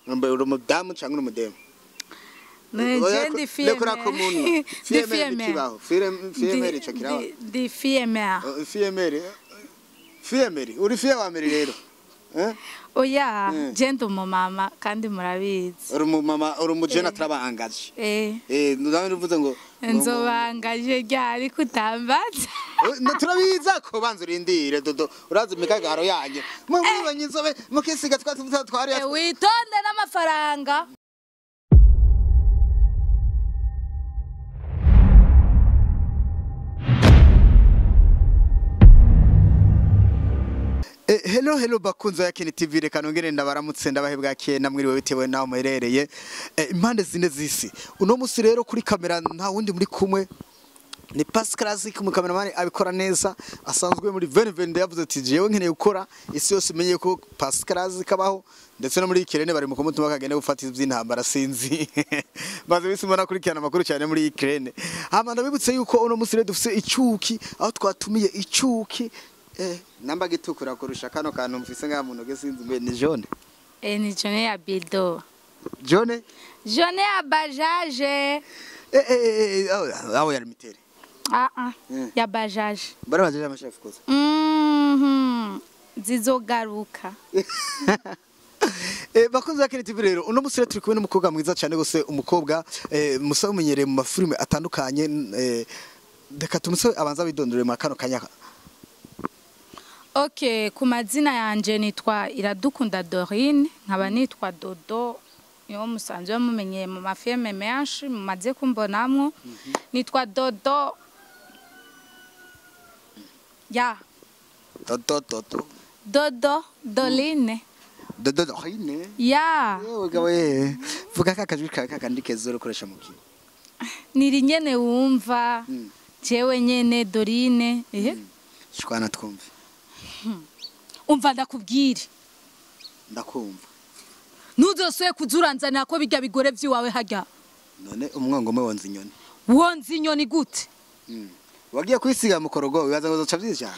Mbe uri umudamu cyangwa umudemu? Ndi fille. Lekora ko muntu. Fille ico kiraho. Ndi fille mère. Fille uri fille wa mbere rero. Oya, je ndi umumama kandi murabizi. Uri umumama uri umujena turabangaje. Nuzamwe uvuze ngo nzobangaje ryari kutambaza. Turabiza ko banza urindire Dodo urazi imikagaro yanyu. Mwibanye inzobe mukisiga twari. Witonde n'amafaranga. Hello bakunzo ya Kini TV reka nongere ndabaramutse ndabahebwa kena mwiriwe bitewe naho muherereye impande zine zisi uno musi rero kuri kamera nta wundi muri kumwe ni Pascalazik mu cameraman abikora neza asanzwe muri 2020 yavuze ati jewe nkeneye gukora isi yose imenye ko Pascalazik abaho ndetse no muri Ukraine bari mu kumutuma kagende gufata ivy'intambara sinzi baze bisimona kurikirana amakuru cyane muri Ukraine amanda bibutse yuko uno musi rero dufise icyuki aho twatumiye icyuki namba gitukura kurusha kano kantu mfise nga muntu gesinzi mbe ni jaune Ni jaune ya Bildo jaune ya bajaje aho ya limitere ya bajaje bara bajaje amashafu koza zizogaruka bakunze ya Kini TV rero uno musire turi kumwe n'umukobwa mwiza cyane gose umukobwa musa umenyereye mu mafilme atandukanye reka tumusaba abanza bidondore mu kano kanyaka. Okay, ku mazina yanje nitwa Iradukunda Doline, nkaba nitwa Dodo, yo musanzwe mumenyeye mu mafilme menshi mumaze kumbonamwo. Nitwa Dodo. Ya. Dodo Doline. Dodo Doline. Ya. Yewe gawe vuga kakajwi kakandike zoro koresha muki. Niri nyene wumva. Jewe nyene Doline. Shikwana twumve. Umva ndakubwire ndakumva nuzosoye kuzuranzana ko bijya bigore vyiwawe hajya none umwongome wonza inyoni gute wagiye kwisiga mukorogo wibaza ngo zoca vyije cyane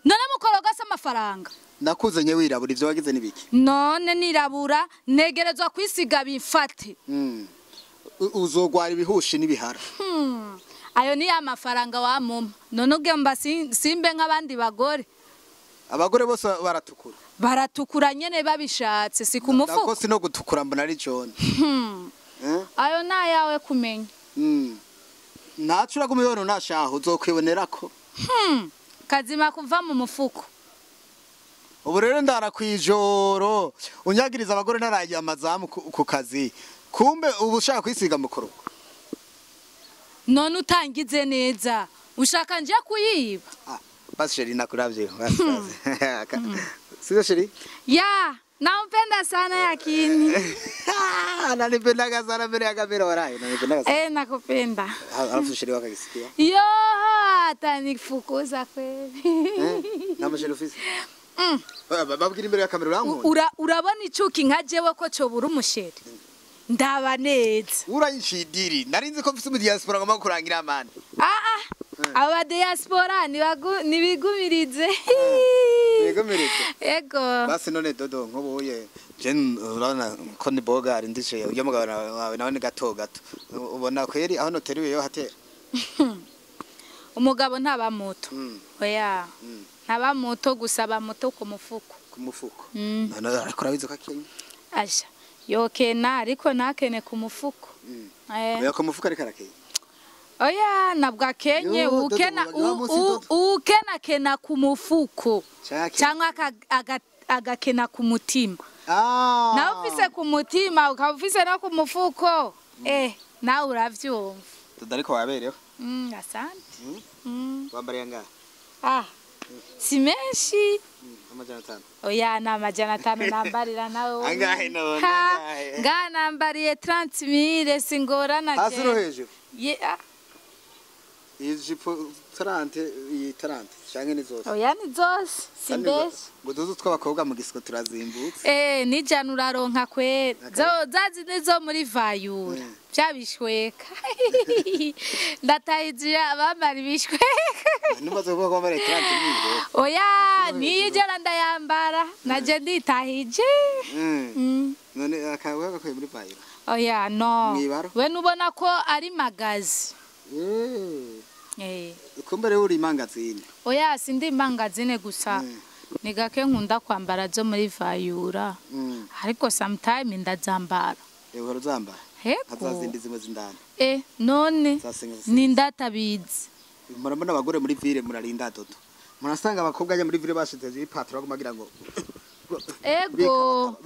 none mukorogo asa amafaranga nakuzanye wirabura ivyo wagize nibiki none nirabura negerezwa kwisiga bimfate uzogwara ibihushi nibihara ayo ni amafaranga wa mama none ugemba simbe nk'abandi bagore abagore bose baratukura nyene babishatse si ku mufuko nako sino gutukura mbona ari John ayo nayawe kumenya ntacura kumibona nashaho uzokwibonerako kazima kuva mu mufuko ubu rero ndara kwijoro unyagiriza abagore naraye amazamu ku kazi kumbe ubu ushaka kwisiga mukoro none utangize neza ushaka nje kuyiba basi sheri nakuravye sio sheri ya nampenda sana yakini ananipenda sana mbele ya kamera waraye nanipenda sana nakupenda alafu sheri wakakisikia yo atanifukuza kweli na sheri ofisi babwira imbere ya kamera uranko urabona icuki nka jewe ko cobura umusheri ndaba neza urayishidiri narinze ko mfise mu diaspora ngoma kurangira amande aba diaspora nibigumirize ego basi none Dodo nkobuye je urabona ko ni boga ndishe uyo mugabo wawe nawe ni gato ubona kweri aho noteriwe yo hatera umugabo ntaba muto oya ntaba muto gusaba muto ku mufuko none arakora bizo kakenya asha yokena ariko nakene ku mufuko oya ku mufuko ariko arakenya oya nabwa kenye ukena kena ku mufuko cyangwa agakena ku mutima nawe ufise ku mutima ukavise no ku mufuko nawe uravyumva tudariko wabereho asante wambariye nga si menshi amajana 5 oya na amajana 5 nambarira nawe angahe none nga nambariye 30,000 singorana je hasi no hejuru ijipo 30 canke ni zose oya ni zose simbeshe ngo duzu tw'abakobwa mu gisiko turazimbutse ni jana uraronka kwera zazi nizo muri vayura byabishweka ndatahizira abambara ibishweka numaze kuvuga ko bambara 30,000 oya ni jana ndayambara naje nditahije none fayiro oya no Mwibara? we nubona ko ari magazi kumbe rero uri mangazine oya sindi mangazine gusa ni gake nkunda kwambara zo muri vayura ariko sometime ndazambara uhora uzambara heko hazazindi zimwe zindani none ni ndatabizi murabona abagore muri ville murarinda Dodo murasanga abakobwa ajya muri ville bashize ipatro bagumagira ngo ego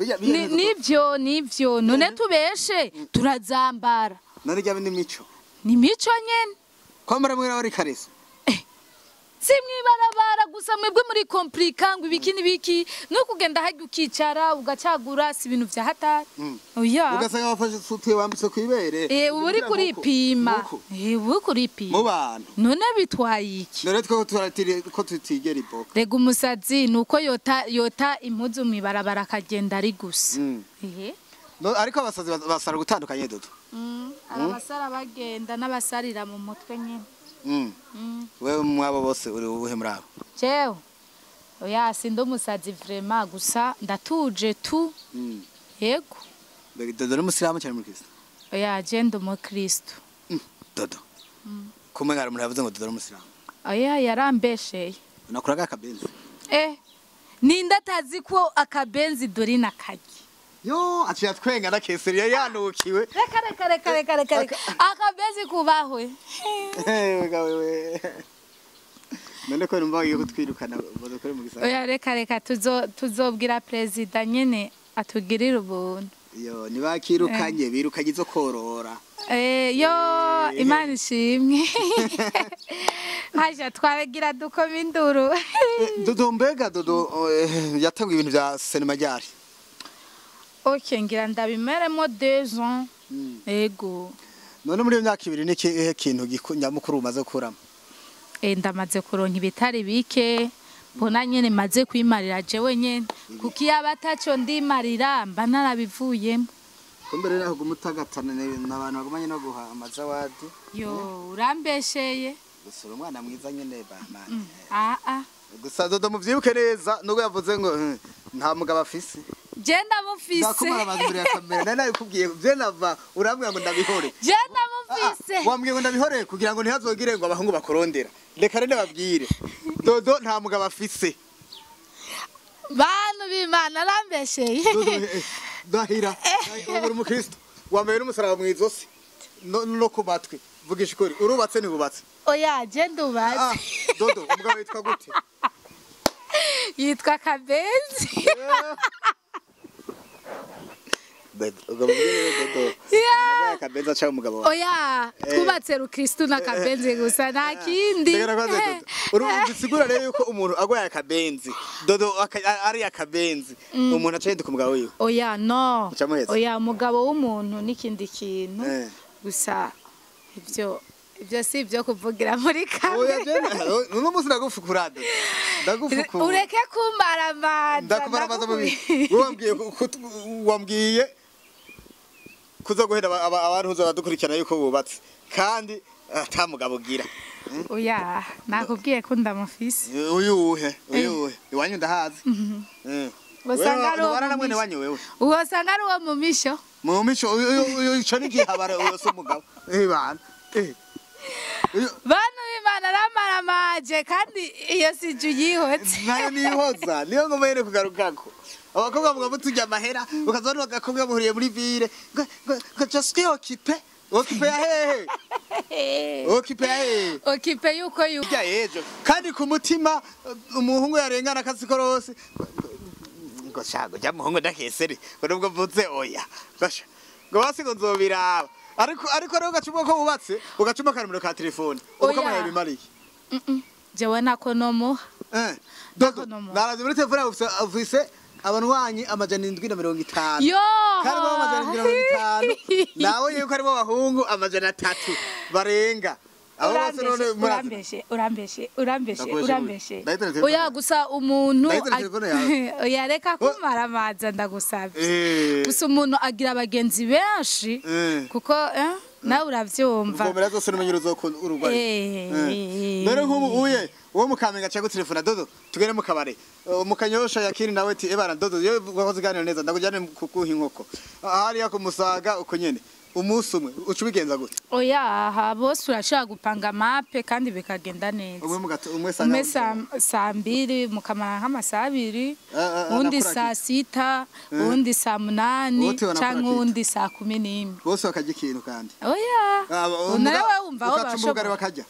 nivyo none tubeshe turazambara none rya n'imico ni mico nyene kwambara mwera wari karese simwibarabara gusa mwebwe muri komplika ngo ibiki nibiki no kugenda hajya ukicara ugacagura si ibintu vya hatari oya ugasanga wafashe sutiye wambitse kwibere ubu uri kuripima ubu kuripima mu bantu none bitwaye iki none two turatire ko tutigera iboka rega umusazi nuko yota impuzu mwibarabara akagenda ari gusa ariko abasazi basara gutandukanye Dodo abasara bagenda n'abasarira mu mutwe nyene wewe mwabo bose uri ubuhe murabo jewe oya sindo umusazi vraiment gusa ndatuje tu yego Dodo ni musiramu cyane muri Kristo oya je ndo mu Kristo Dodo kumwe ngara muri yavuze ngo Dodo ni musiramu oya yarambesheye nakuraga akabenzi ninda tazi ko akabenzi Doline akaji yo aciye twenga na keseri yanukiwe reka akabenzi kubahwe wewe none ko numva yo kutwirukana bodokore mu gisaka oya reka tuzobwira president nyene atugirira ubuntu yo nibakirukanye birukanye zo korora yo imana ishimwe haje twaragira dukoma induru Dodo mbega Dodo yatanguye ibintu bya cinema ryari ngira ndabimeremo 2 ans ego none muri myaka 2 ni kintu nyamukuru umaze kurama ndamaze kuronka ibitari bike bona nyene maze kwimarira jewe nyene kuki yabataco ndimarira mba narabivuyemo kumbere naho gumutagatana n'abantu bagumanye no guha amazawadi yo urambesheye gusura umwana mwiza nyene Bama gusa Dodo muvyibuke neza nuko yavuze ngo nta mugabo afise Jenda mufise ndakumara bazuri ya kamera nana yikubwiye byenava urambwira ngo ndabihore Jenda mufise wambwiye ngo ndabihore kugira ngo ntihazogire ngo abahungu bakorondera reka rene babwire Dodo nta mugabo afise bantu b'Imana arambesheye dahira uri mu Kristo wambaye n'umusaraba mu izosi no ku matwi vugisha ukuri urubatse ni bubatse oya je ndubatse Dodo umugabo yitwa gute yitwa Kabenzi Kabenzi cha umugabo oya twubatse rukristo na Kabenzi gusa nta kindi urubisigura rero yuko umuntu agwaye Kabenzi Dodo ari Kabenzi umuntu acende ku mugabo wiwe oya no oya umugabo w'umuntu n'ikindi kintu gusa ibyo si ibyo kuvugira muri kamera oya no musi ndagufukura ndagufukura ureke kumaramaza ndakumaramaza wambwiye kuza guhera abantu uza badukurikirana yuko bubatse kandi ata mugabo gira oya nakubwiye ko ndamufise uyuhe iwanyu ndahazi wasanga ari uwo mu misho ico ni gihe habara yose umugabo bana bana b'Imana aramaramaje kandi iyo siju yihotse nayo nihoza niyo ngoma yene kugarukako abakobwa muga mutujya amahera ukazana bagakobwa muhuriye muri ville ngo just occupé ya hehe occupé yuko yujya ejo kandi ku mutima umuhungu yarengana akazikorose ngo shago jya muhungu ndakesere nubwo mvuze oya gasha ngo basigo nzobiraba ariko rero gacumba ko bubatse ugacumba kanumero ka telefone ukamara bimariye jewe nakonomo Dodo naraje muri telefone ufise abanwanyi amajana 750 yo kandi bo amajana 750 nawe yuko ari bo bahungu amajana 3 barenga abo bose none urambeshe oya gusa umuntu oya reka kumaramaza ndagusabye gusa umuntu agira abagenzi benshi kuko nawe uravyumva uvomera zose n'umenyero uzokunda urwa none nk'ubu uye uwo mukamenya cyangwa telefone Dodo tugere mu kabare mukanyosha yakiri nawe ati ebara Dodo yo wakoze ganira neza ndakujyane kukuha inkoko hariya ku Musaga uko nyene umunsi umwe uca ubigenza gute oya aha bose urashaka gupanga mape kandi bikagenda neza umwe saa mbiri mukamara nk'amasaha abiri undi saa sita undi saa munani cyangwa undi saa 11 bose bakajya ikintu kandi oya nawe wumva aho bashobora bakajya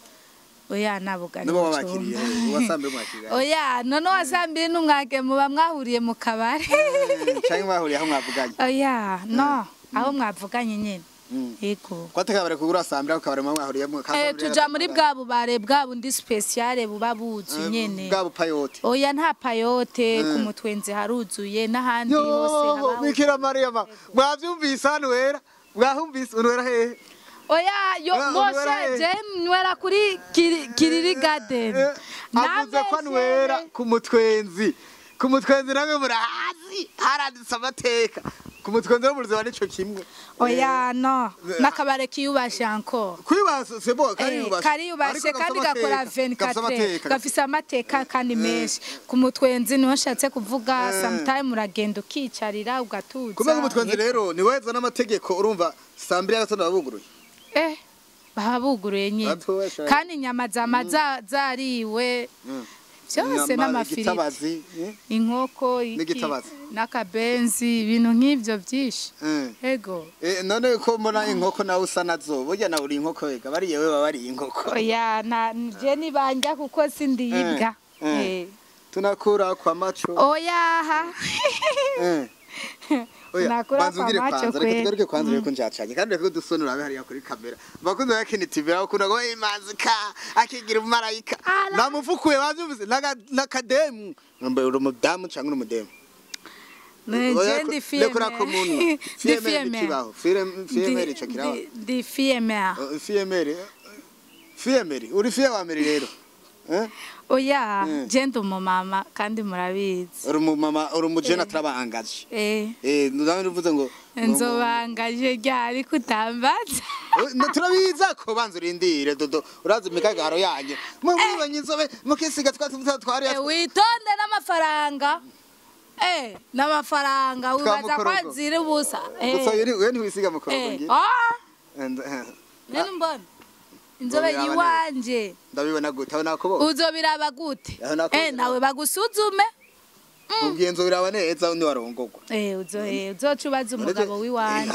oya nabugari nibo babakiriye wasambe mwakiriye oya none wasambire n'umwage muba mwahuriye mu kabare cyangwa mwahuriye aho mwavuganye oya no aho mwavuganye nyene Ego. Kwatakabare kugura sambira ukabare mwahuriye mu kabare. Tuja muri bwa bubare bwa bundi special buba buzu nyene. Bwa payote. Oya nta payote ku mutwenze haruzuye n'ahandi hose haba. Bikira Maria mwavyumvise hano wera. Mwahumvise unwera hehe? Oya yo mose je nwera kuri kiriri garden. Avuze ko nwera ku mutwenzi. Ku mutwenzi namwe murazi haranditse amateka. Kumutwenze muruziba nico kimwe. Oya no nakabare kiyubashe encore. Kwibasa sebo kariyubashe kandi gakora 24 gafise amateka kandi menshi. Kumutwenzi niho nshatse kuvuga sometime uragenda ukicarira ugatuza. Kumwe kumutwenzi rero ni weza n'amategeko urumva sambira y'agatona babuguruye. Babuguruye nyine. Kandi inyama zariwe. Byose n'amafiriti inkoko n'akabenzi ibintu nk'ibyo byinshi ego none ko mbona inkoko nawe usa nazo burya nawe uri inkoko wega bariye we bari inkoko oya je nibanja kuko sindibwa tunakura kwa macho oya banzungire kwanza reka tugaruke kwanza reko njacanye kandi reka dusonura abe hariya kuri kamera bakunze yakini TV bakunda ngo imanzika akigira umarayika namufukuye bavyumvise nakademu mbe uri umudamu cyangwa uri umudemu Ndi fille lekora komunu fille chakirawa di fille uri fille wa meri rero oya jendo mama kandi murabizi uri mu mama uri umujena trabangaje ndamwe uvuze ngo nzobangaje ryari kutambaza turabiza ko banza urindire Dodo urazi imikagaro yanyu mwibanye inzobe mukisiga twari witonde n'amafaranga n'amafaranga wibaza kwazira ubusa gusa we ntiwisiga amakorogo nene mbona inzobe yiwanje ndabibona gute aho nakubo uzobiraba gute nawe bagusuzume ubwiye nzobiraba neza undi warongogwa uzocubaza umugabo wiwanje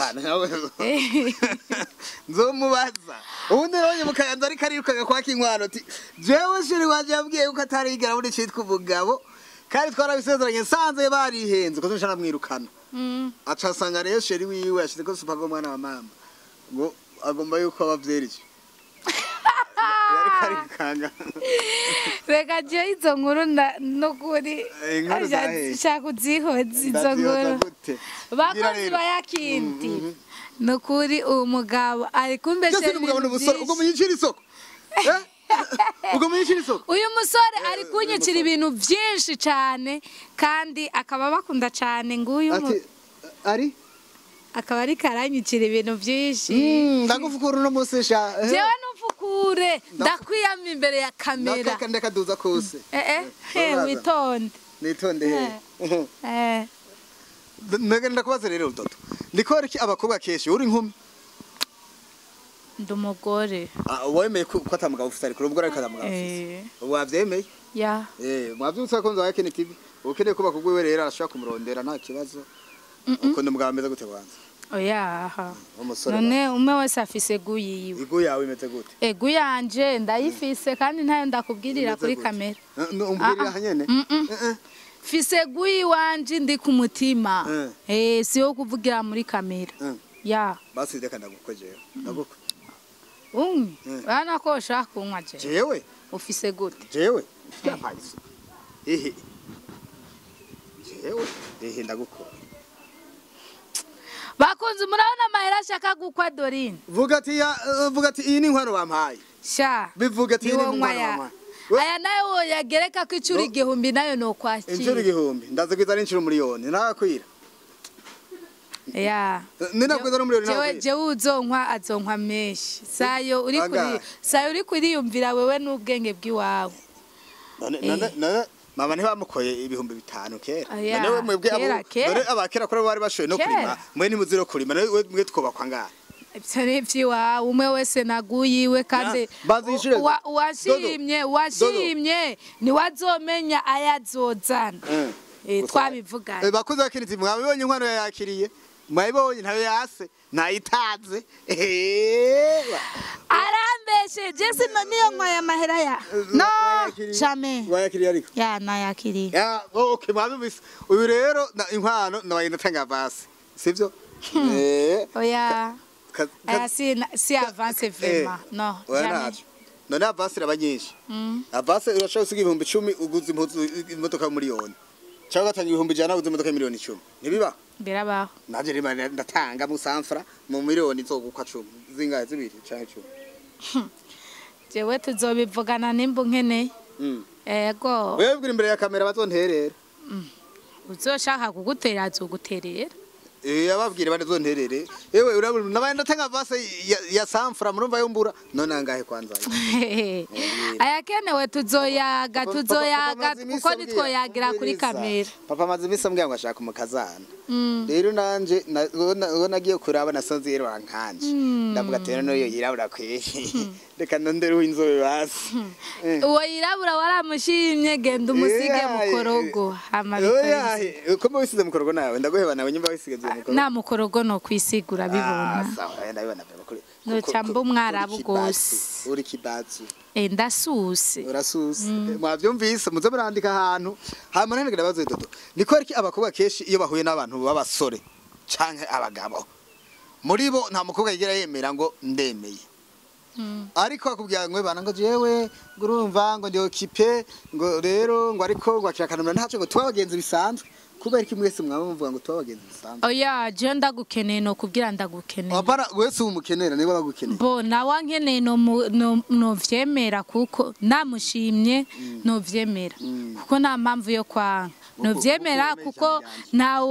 nzomubaza ubundi nabonye mukayanza ariko arirukaga kwaka inkwano ati jewe shiri wanje yabwiye uko atarigera muri citwa ubugabo kandi twarabisezeranye nsanze barihenze ko tushana mwirukana aca sanga rero sheri wiwe yashize ko supago mwana wa mama ngo agomba yuko abavyerije reka je izo nkuru no kuri shaka uzihoze izo nkuru bakozi bayakindi no kuri umugabo ari kumbeshe ubwo munyicira isoko uyu musore ari kunyicira ibintu byinshi cyane kandi akaba bakunda cyane nguyu ari akaba ari karanyicira ibintu byinshi ndagufukura no musesha jewe numfukure ndakwiyama imbere ya kamera ndakaduza kose witonde nitonde nagenda kubaza rero Dodo ndikora iki abakobwa keshi uri nkumi ndumugore wemeye ko atamugabo ufite ariko ubwo ariko atamugabo ufite wavyemeye mwavyutse ko nzaye kene TV ukeneye kuba kugwiwe rero arashaka kumurondera nta kibazo uko ndumugabo ameze gute kwanza oya none umwe wese afise guyiwe igu yawe imeze gute egu yanje ndayifise kandi ntayo ndakubwirira kuri kamera umbwirira hanyene fise guyiwanje ndi ku mutima siyo kuvugira muri kamera basi reka ndagukojeyo ndagukwe bana ko ushaka kunywa jewe ufise gute jewe jewe ndagukora bakunze murabona amahera ashaka gukwa Doline vuga ati iyi ni inkwano bampaye bivuga ati iyi ni inkwano bampaye aya nayo yagereka ko icuri igihumbi nayo no kwakira icuri igihumbi ndaze kwita ari incuro miliyoni narakwira ya ntabwo ari umuriro nawe jewe uzonkwa azonkwa meshi sayo uri kuriyumvira wewe n'ubwenge bw'iwawe mama ntibamukoye ibihumbi 5 kera nawe mwebwe abo abakera kora bari bashoye no kurima mwe nimuziro kurima mwe twubakwa ngaha Ibyo wawe umwe wese naguyiwe kandi washimye ni wazomenya ayazozana twabivuganye bakuze bakirizi mwabibonye inkwano yakiriye mwabibonye ntayo yase nayitaze arambeshe jesi niyo nkwaye amahera ya no jamais wayakiriye ariko ya nayakiriye okay mwabibise uyu rero inkwano nabayenda tanga basi sivyo oya si avance vraiment non jamais none avance rabanyinshi avance urashaka usiga 10,000 uguze imodoka miliyoni cyangwa gatanga 100,000 uguze imodoka miliyoni 10 ntibiba birabaho naje rima ndatanga mu sanfra mu miliyoni zogukwa 10 zingahe zibiri cyangwa 10 jewe tuzobivugana nimba nkene yego webwira imbere ya kamera bazonterera uzoshaka kugutera azoguterera ababwire bane zonterere ewe urabona nabandi ndatanga vase ya sanfra murumva yombura none angahe kwanza ayakenewe tuzoyaga uko nitwoyagira kuri kamera papa maze imisa mbwira ngo ashaka umukazana rero nanje nagiye kuraba nasanze yero ankanje ndavuga ati no yo yirabura kwe reka ndondere w'inzobe basi uwo yirabura waramushimye genda umusige mukorogo amabikoze uko wisize mukorogo nawe ndaguheba nawe nyumva wisize mukorogo na mukorogo no kwisigura bibona sawa ndabibona kuri no cyambo mwarabu gose uri kibatsu ndasuse urasuse mwavyumvise muze murandika ahantu hamanene ndabazo Dodo niko ariki abakobwa keshi iyo bahuye n'abantu b'abasore canke abagabo muri bo nta mukobwa yigira yemera ngo ndemeye ariko akubwira ngo bana ngo jewe ngurumva ngo ndi okipe ngo rero ngo ariko ngo akirakanura ntaco ngo tubagenzi bisanzwe kubera iki mwese mwamuvuga ngo tubagenzi bisanzwe oya je ndagukeneye no kubwira ndagukeneye abara wese umukenera niba bagukeneye bo nawa nkeneye no vyemera kuko namushimye no vyemera kuko nta mpamvu yo kwanga no vyemera kuko na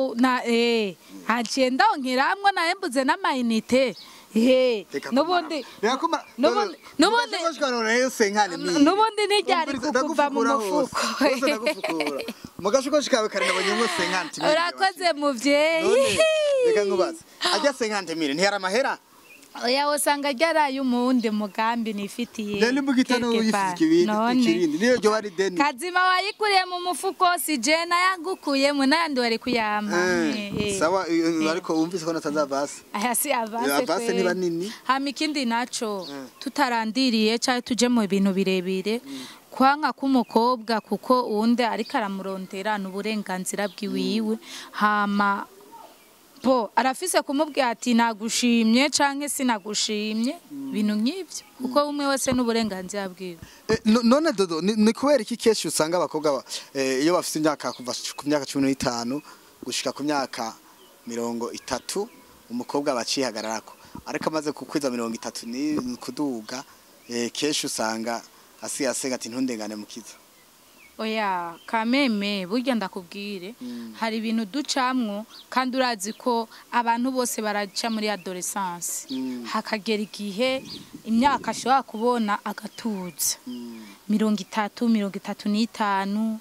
agenda onkiramwe na embuze n'amayinite nubundi nijyari kukuva mu mufuko mugashuko shikawe kare nabonye ngo 50 urakoze muvyeyi reka nkubaze ajya 50,000 ntiyara amahera oya usanga ryaraye umundi mugambi nifitiye none mbugitano uyifike ikirindi niyo ryo bari deni kazima wayikuriye mu mufuko si je nayangukuye mu nandi wari kuyama sawa ariko wumvise ko natanza base aya si avance base niba nini hama ikindi naco tutarandiriye cyane tuje mu bintu birebire kwanga kumukobwa kuko uwundi ariko aramurondera n'uburenganzira bwiwiwe hama bo arafise kumubwira ati nagushimye canke sinagushimye bintu nk'ivyo kuko umwe wese n'uburenganzira bwiwe none Dodo ni kubera iki keshi usanga abakobwa iyo bafite imyaka kuva ku myaka 15 gushika ku myaka 30 umukobwa bacihagararako ariko amaze kukwiza 30 ni kuduga keshi usanga asigasenga ati ntundengane mukiza oya kameme burya ndakubwire hari ibintu ducamwo kandi urazi ko abantu bose baraca muri adolescence hakagera igihe imyaka ashobora kubona agatuza 30,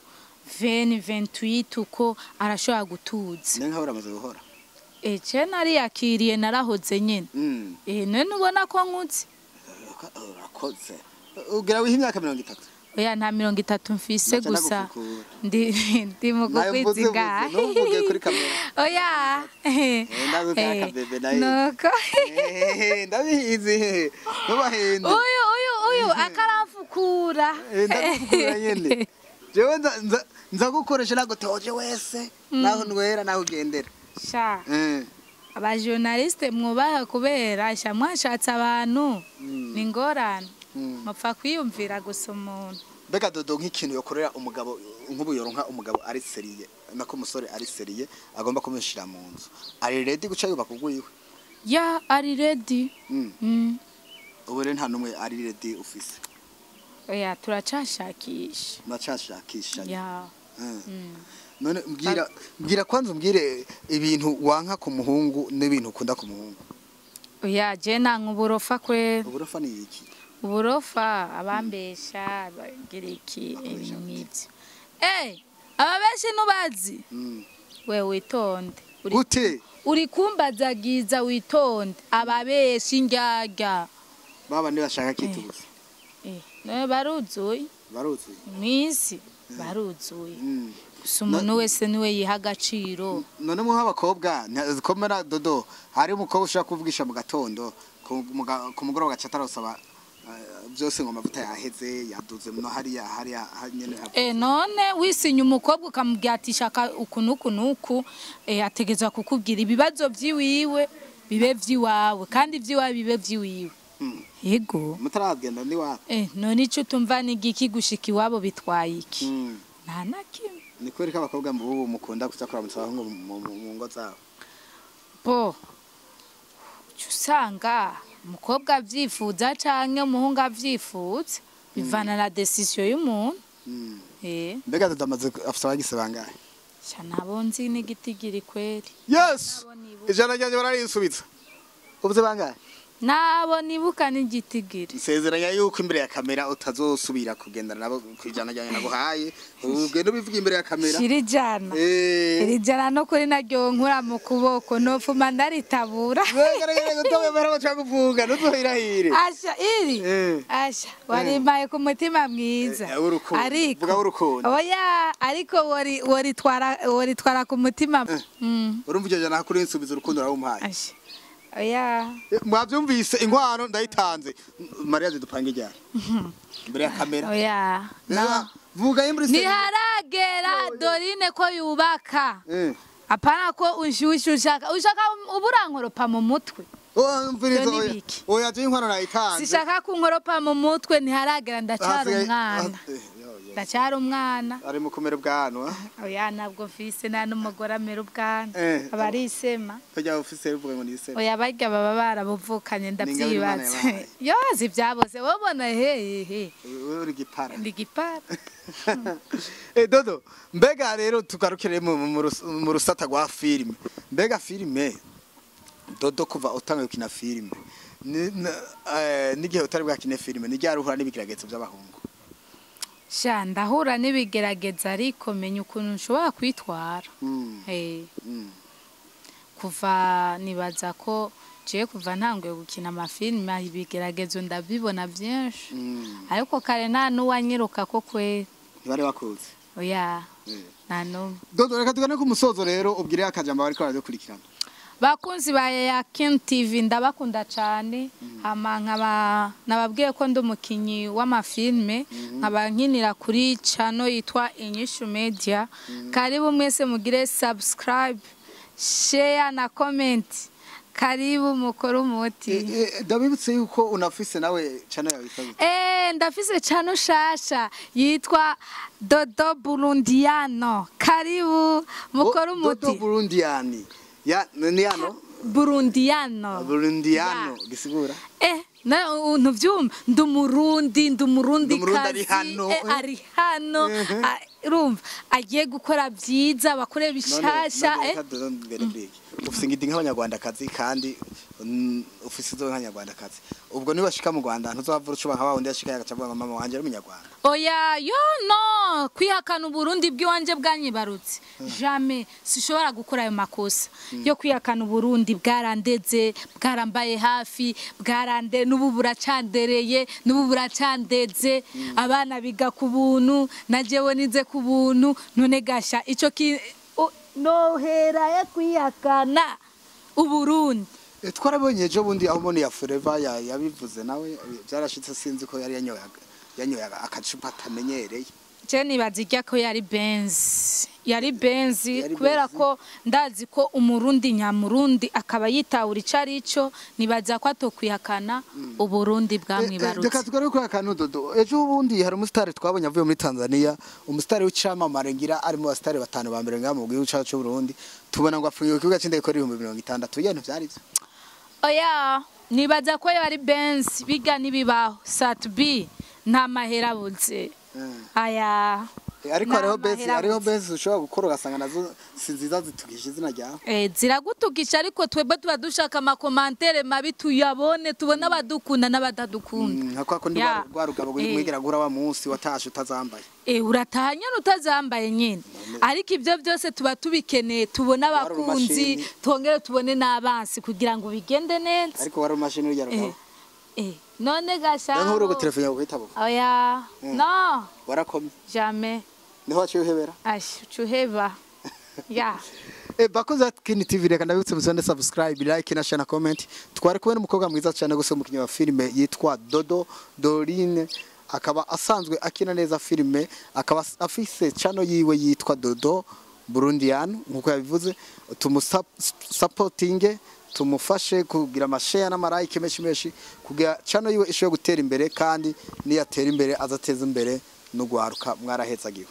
35 uko arashobora gutuza nenka uramaze guhora je nari yakiriye narahoze nyene none ubona ko nkutse urakoze ugira wiha imyaka 30 oya nta 30 mfise gusa ndi mu kwizinga ntuvuge kuri kamera oya ndaguka bebe nayo nuko ndabihizi nubahenda uyu akarafukura ndagufukura nyene jewe nza gukoresha nago toje wese naho nwera naho ugendera sha aba journaliste mwubaha kubera sha mwashatse abantu ni ngorane mapfa kwiyumvira gusa umuntu beka Dodo nk'ikintu yokorera umugabo nk'ubuyoronka umugabo ari seriye nako umusore ari seriye agomba kumushira mu nzu ari ready guca yuba kugwiwe ya ari ready ubure nta numwe ari ready ufise oya turacashakisha macashakisha ya none mbwira kwanza umbwire ibintu wanka ku muhungu n'ibintu ukunda ku muhungu. Oya je nanka uburofa kwe. Uburofa ni iki? Uburofa abambesha bagira iki ibintu nk'ibyo. Ababeshi nubazi. We witonde. Gute? Uri kumbazagiza witonde. Ababeshi njyaga. Baba ntibashaka kitubuza. Ne baruzuye. Baruzuye. Mwisi baruzuye. Gusa umuntu wese niwe yiha agaciro. None mu abakobwa zikomera Dodo hari umukobwa ushaka kuvugisha mu gatondo ku mugoroba gacatarosaba byose ngo amavuta yaheze yaduze no hari nyene. None wisinya umukobwa ukamubyatisha ukunuku ategeza kukubwira ibibazo byiwiwe bibe vyiwawe kandi vyiwawe bibe vyiwiwe. Yego mutaragenda ni wa none ico tumva ni giki gushika iwabo bitwaye iki nta nakimwe ni kwereka abakobwa mbubu mukunda gusakura mutsaho mu ngo zabo bo usanga umukobwa avyifuza canke umuhungu avyifuza bivana na decision y'umuntu. Mbega tutamaze afisa bagise bangahe cyane abonzi n'igitigiri kweri. Yes ijana ryanje bararinsubiza ubuze bangahe nabo nibuka n'igitigiri. Nsezeranya yuko imbere ya kamera utazosubira kugendana nabo kwijana ryanye naguhaye ugende bivuga imbere ya kamera shirijana irijana no kuri naryo nkura mu kuboko no fuma ndaritabura wegereye gutobe baraho cakuvuga nuzohirahire asha iri asha warimaye ku mutima mwiza ariko oya ariko wori twara ku mutima urumva ijana nakuri insubiza urukundo rawumpaye asha oya mwavyumvise inkwano ndayitanze Maria zidupanga ijyana imbere ya kamera oya no vuga imbere ni haragera Doline ko yubaka apana ko ushaka uburankoropa mu mutwe oya je inkwano nayitanze sishaka kunkoropa mu mutwe ni haragera ndacyari umwana ari mu kumera ubwanwa oya nabwo mfise nta n'umugore amera ubwanwa abarisema kujya ufise uvuga ngo nisema oya barya baba barabuvukanye ndavyibatse yozi byabose wobona uri gipara ndi gipara. Dodo mbega rero tugarukire mu rusata rwa filime mbega filime Dodo kuva utangiye gukina filime n'igihe utari bwakine filime nijyaruhura n'ibigeragezo by'abahungu sha ndahura n'ibigerageza ariko menya ukuntu nshobora kwitwara. Kuva nibaza ko je kuva ntanguye gukina amafilime ibigeragezo ndabibona byinshi ariko kare nta n'uwanyiruka ko kwe bari bakuze oya nano. Dodo reka tugane ku musozo rero ubwire akajambo bari ko baradukurikirana bakunzi ba Akina TV ndabakunda cyane nababwiye ko ndi umukinyi w'amafilme nkaba nkinira kuri channel yitwa Inyishu Media. Karibu mwese mugire subscribe share na comment karibu mukora umuti. Ndabibutse yuko unafise nawe channel yawe yitwa ndafise channel shasha yitwa Dodo Burundiano karibu mukora umuti. Dodo Burundiani ya niano Burundiano gisigura na ntuvyumva ndumurundi kazi ari hano urumva agiye gukora byiza bakore bishasha ufise ngidi nk'abanyarwanda kazi kandi ufise zo nk'abanyarwanda kazi ubwo niba shika mu Rwanda ntuzavura ucuba nka wundi yashika yagacavuga ngo mama wanje ari umunyarwanda oya yo no kwihakana Burundi bw'iwanje bwanyibarutse jamais sishobora gukora ayo makosa yo kwihakana Burundi bwarandeze bwarambaye hafi bwarande n'ubu buracandereye n'ubu buracandeze abana biga ku buntu najewe nize ku buntu none gasha ico nohera ya kwihakana Uburundi twarabonye ejo bundi aho moni ya Forever yabivuze nawe byarashitse sinzi ko yari yanyoye akacupa atamenyereye je nibazijya ko yari benzi kubera ko ndazi ko umurundi nyamurundi akaba yitahura icarico nibaza ko atokwihakana Uburundi bwamwibarutse. Reka tugare ko yakanu Dodo ejo bundi hari umustar twabonye avuye muri Tanzania umustar w'icamamare ngira ari mu bastar batanu ba mbere ngamo gihugu cyacu Burundi tubona ngo afungiwe kibuga cy'indege ko 2060 yene byari byo oya nibaza ko yari benzi biga nibibaho satb nta mahera buze aya ariko hariho base ushobora gukora ugasanga nazo sinziza zitugisha izina ryawe ziragutugisha ariko twebwe tuba dushaka amakomantere mabi tuyabone tubona abadukunda n'abadadukunda nka kwa kundi rwarugabo mwigera gura wa munsi watashe utazambaye urataha nyene utazambaye nyene ariko ibyo byose tuba tubikeneye tubona abakunzi tongere tubone n'abansi kugira ngo bigende neza ariko wari umashini urya rugabo none gasha nkuru go telefone yawe kwitabo oya no warakomye jamais niho wacyuhebera chuheba ya bakoze akini TV reka ndabitse muzonde subscribe like na share na comment twari kubona umukobwa mwiza cyane gose umukinnyi wa filime yitwa Dodo Doline akaba asanzwe akina neza filime akaba afise channel yiwe yitwa Dodo Burundian nkuko yabivuze supporting tumufashe kugira amashare n'amarike menshi kugira channel yiwe ishobora gutera imbere kandi niyatera imbere azateza imbere n'urwaruka mwarahetsagiwe